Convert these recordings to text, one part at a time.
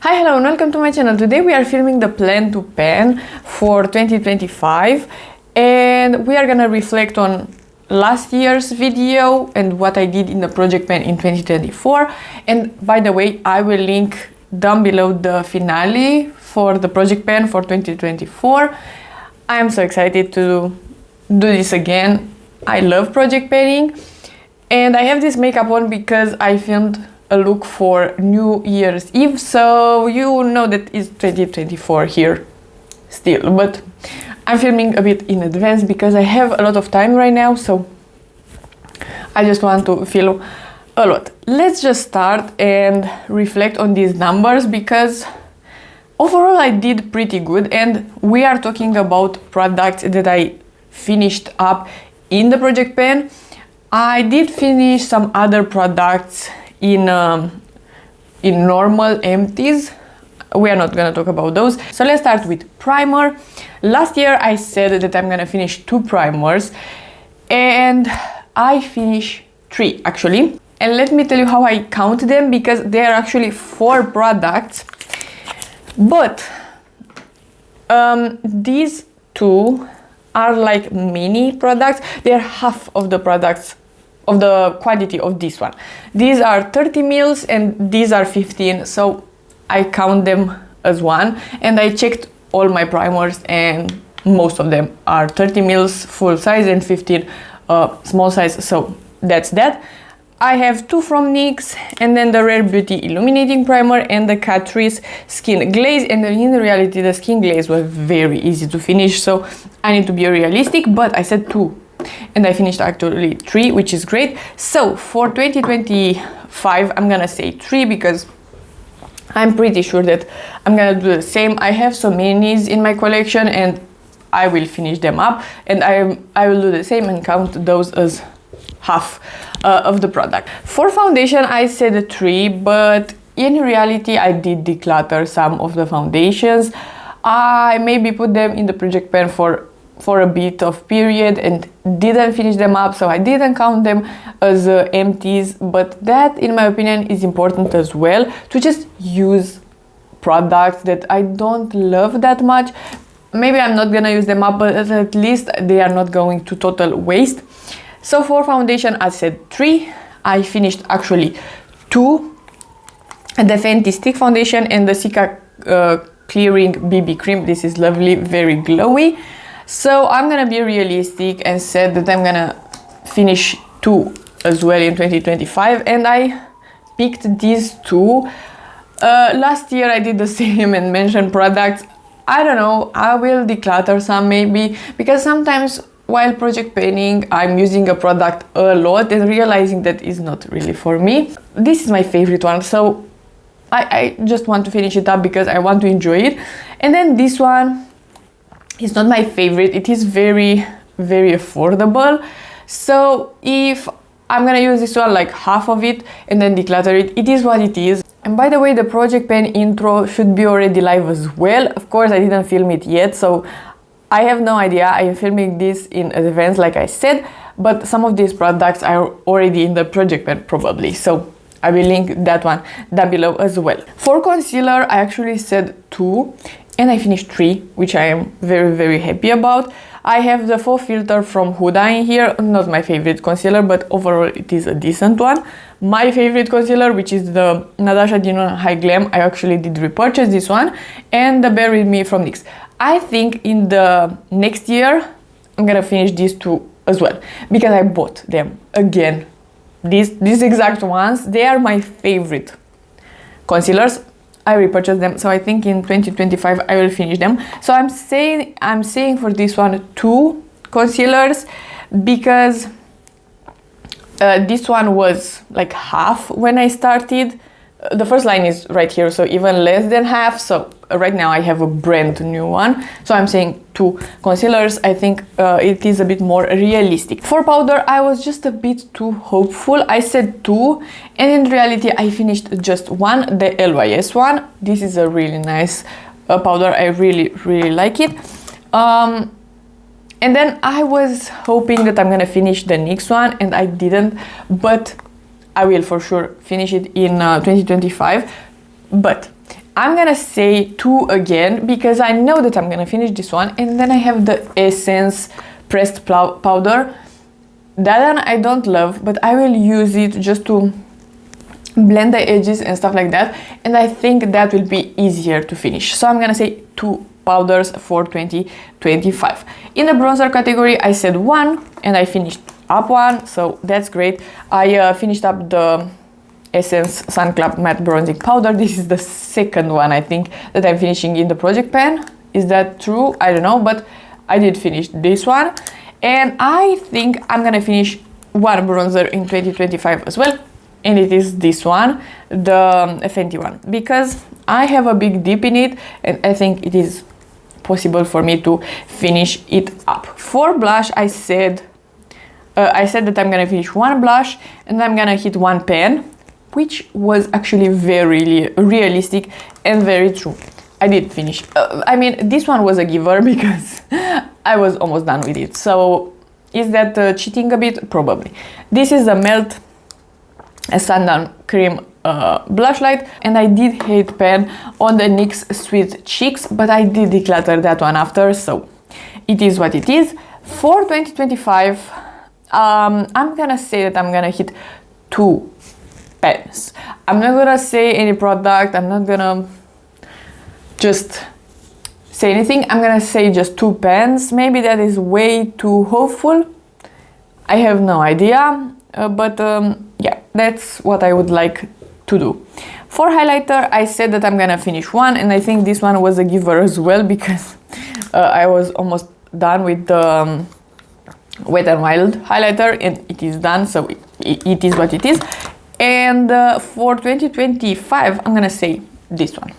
Hi, hello and welcome to my channel. Today we are filming the plan to pan for 2025 and we are gonna reflect on last year's video and what I did in the project pan in 2024. And by the way, I will link down below the finale for the project pan for 2024. I am so excited to do this again. I love project panning and I have this makeup on because I filmed a look for New Year's Eve, so you know that it's 2024 here still, but I'm filming a bit in advance because I have a lot of time right now, so I just want to film a lot. Let's just start and reflect on these numbers because overall I did pretty good, and we are talking about products that I finished up in the project pan. I did finish some other products in normal empties. We are not gonna talk about those, so let's start with primer. Last year I said that I'm gonna finish 2 primers and I finished 3 actually, and let me tell you how I count them because they are actually 4 products, but these 2 are like mini products. They're half of the products of the quantity of this one. These are 30 mils and these are 15, so I count them as one, and I checked all my primers and most of them are 30 mils full size and 15 small size, so that's that. I have 2 from NYX and then the Rare Beauty Illuminating Primer and the Catrice Skin Glaze, and in reality the Skin Glaze was very easy to finish, so I need to be realistic, but I said 2 and I finished actually 3, which is great. So for 2025 I'm gonna say 3 because I'm pretty sure that I'm gonna do the same. I have so many in my collection and I will finish them up, and I will do the same and count those as half of the product. For foundation I said 3, but in reality I did declutter some of the foundations. I maybe put them in the project pan for a bit of period and didn't finish them up, so I didn't count them as empties, but that in my opinion is important as well, to just use products that I don't love that much. Maybe I'm not gonna use them up, but at least they are not going to total waste. So for foundation I said 3. I finished actually 2, the Fenty Stick Foundation and the Cica Clearing BB Cream. This is lovely, very glowy. So I'm gonna be realistic and said that I'm gonna finish 2 as well in 2025, and I picked these 2. Last year I did the same and mentioned products. I don't know, I will declutter some maybe, because sometimes while project panning I'm using a product a lot and realizing that is not really for me. This is my favorite one, so I just want to finish it up because I want to enjoy it. And then this one, it's not my favorite. It is very, very affordable. So if I'm gonna use this one, like half of it, and then declutter it, it is what it is. And by the way, the project pan intro should be already live as well. Of course, I didn't film it yet, so I have no idea. I am filming this in advance, like I said, but some of these products are already in the project pan probably. So I will link that one down below as well. For concealer, I actually said 2. And I finished 3, which I am very, very happy about. I have the faux filter from Huda in here. Not my favorite concealer, but overall it is a decent one. My favorite concealer, which is the Anastasia Dinon High Glam, I actually did repurchase this one. And the Bear With Me from NYX. I think in the next year, I'm gonna finish these 2 as well, because I bought them again. These exact ones, they are my favorite concealers. I repurchased them, so I think in 2025 I will finish them. So I'm saying for this one 2 concealers because this one was like half when I started. The first line is right here, so even less than half. So right now I have a brand new one, so I'm saying 2 concealers. I think it is a bit more realistic. For powder I was just a bit too hopeful. I said 2 and in reality I finished just 1, the LYS one. This is a really nice powder. I really, really like it. And then I was hoping that I'm gonna finish the NYX one, and I didn't, but I will for sure finish it in 2025. But I'm gonna say 2 again because I know that I'm gonna finish this one, and then I have the Essence pressed powder. That one I don't love, but I will use it just to blend the edges and stuff like that, and I think that will be easier to finish. So I'm gonna say 2 powders for 2025. In the bronzer category, I said 1 and I finished up 1, so that's great. I finished up the Essence Sun Club Matte Bronzing Powder. This is the second one, I think, that I'm finishing in the project pan. Is that true? I don't know, but I did finish this one. And I think I'm gonna finish one bronzer in 2025 as well. And it is this one, the Fenty one. Because I have a big dip in it, and I think it is possible for me to finish it up. For blush, I said that I'm gonna finish one blush and I'm gonna hit one pan, which was actually very realistic and very true. I did finish. I mean, this one was a giver because I was almost done with it. So is that cheating a bit? Probably. This is the Melt Sundown Cream blush light, and I did hate pan on the NYX Sweet Cheeks, but I did declutter that one after, so it is what it is. For 2025, I'm gonna say that I'm gonna hit 2 pens. I'm not gonna say any product, I'm not gonna just say anything, I'm gonna say just 2 pens. Maybe that is way too hopeful, I have no idea, but yeah, that's what I would like to do. For highlighter, I said that I'm gonna finish one, and I think this one was a giver as well because I was almost done with the Wet n Wild highlighter, and it is done, so it is what it is. And for 2025, I'm gonna say this one.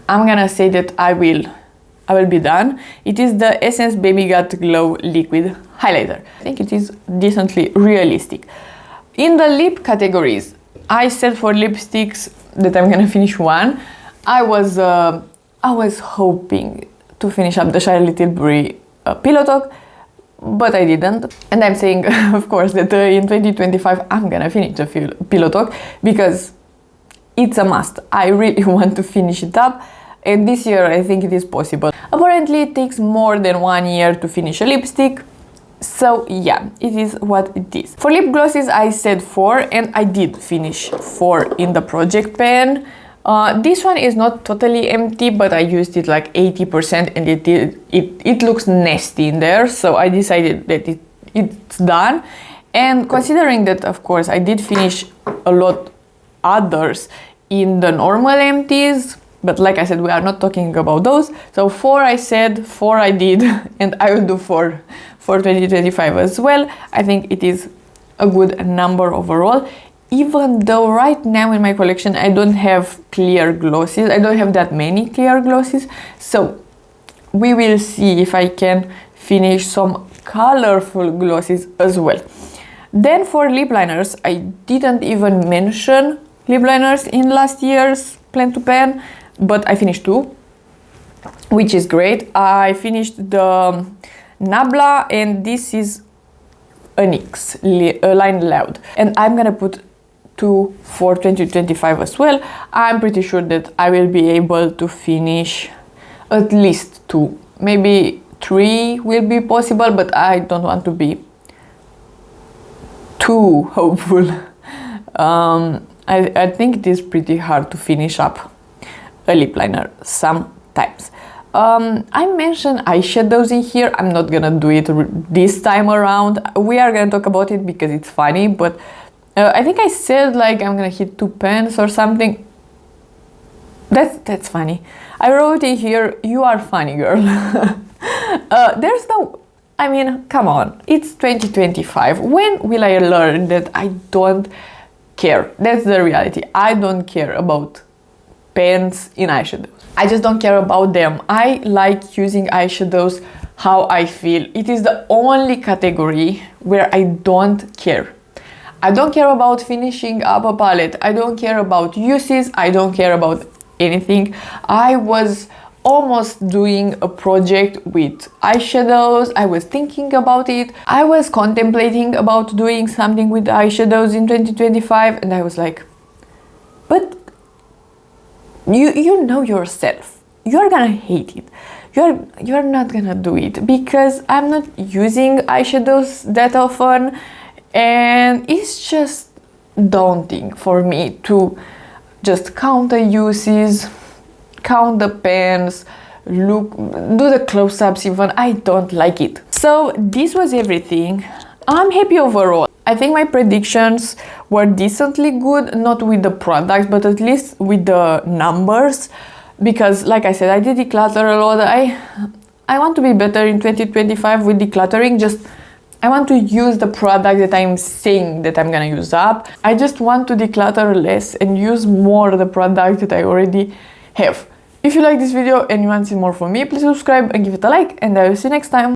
I'm gonna say that I will be done. It is the Essence Baby Got Glow Liquid Highlighter. I think it is decently realistic. In the lip categories, I said for lipsticks that I'm gonna finish one. I was hoping to finish up the Charlotte Tilbury Pillow Talk, but I didn't. And I'm saying, of course, that in 2025 I'm gonna finish the Pillow Talk because it's a must. I really want to finish it up, and this year I think it is possible. Apparently it takes more than 1 year to finish a lipstick, so yeah, it is what it is. For lip glosses, I said 4, and I did finish 4 in the project pan. This one is not totally empty, but I used it like 80%, and it looks nasty in there, so I decided that it's done. And considering that, of course, I did finish a lot others in the normal empties, but like I said, we are not talking about those. So 4 I said, 4 I did, and I will do 4 for 2025 as well. I think it is a good number overall, even though right now in my collection I don't have clear glosses. I don't have that many clear glosses, so we will see if I can finish some colorful glosses as well. Then for lip liners, I didn't even mention lip liners in last year's plan to pan, but I finished 2, which is great. I finished the Nabla, and this is a NYX Line Loud, and I'm gonna put 2 for 2025 as well. I'm pretty sure that I will be able to finish at least 2, maybe 3 will be possible, but I don't want to be too hopeful. I think it is pretty hard to finish up a lip liner sometimes. I mentioned eyeshadows in here. I'm not gonna do it this time around. We are gonna talk about it because it's funny, but I think I said like I'm gonna hit 2 pens or something. That's funny. I wrote in here, you are funny, girl. There's no, I mean, come on, it's 2025. When will I learn that I don't care? That's the reality. I don't care about pens in eyeshadows. I just don't care about them. I like using eyeshadows how I feel. It is the only category where I don't care. I don't care about finishing up a palette. I don't care about uses. I don't care about anything. I was almost doing a project with eyeshadows. I was thinking about it. I was contemplating about doing something with eyeshadows in 2025, and I was like, but you know yourself. You're gonna hate it. You're not gonna do it because I'm not using eyeshadows that often, and it's just daunting for me to just count the uses, count the pens, look, do the close-ups even. I don't like it. So this was everything. I'm happy overall. I think my predictions were decently good, not with the products, but at least with the numbers, because like I said, I did declutter a lot. I want to be better in 2025 with decluttering. Just I want to use the product that I'm saying that I'm gonna use up. I just want to declutter less and use more the product that I already have. If you like this video and you want to see more from me, please subscribe and give it a like, and I will see you next time.